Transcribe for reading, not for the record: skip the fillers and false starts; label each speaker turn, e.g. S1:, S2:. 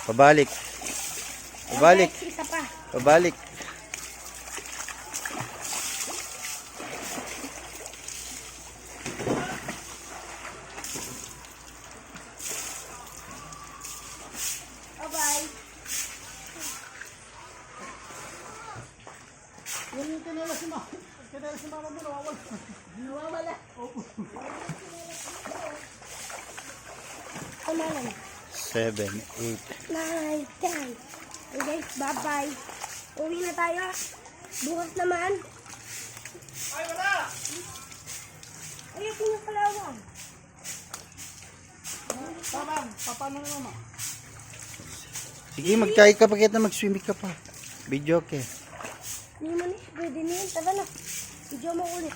S1: Pabalik. Pabalik.
S2: Isa pa.
S1: Pabalik.
S2: Bye-bye.
S3: Yung kanila si mama. Kanila si mama mo nawawala.
S2: Nawawala.
S3: Opo.
S2: Kumala na.
S1: 7, 8.
S2: 9, 10. Okay, bye-bye. Uwi na tayo. Bukas naman.
S3: Ay, wala!
S2: Ay, ito yung kalawang.
S3: Babang, paano na mama?
S1: Sige, magkaya ka pa kita mag-swimming ka pa. Video okay.
S2: Hindi mo na. Pwede na yun. Tara na. Video mo ulit.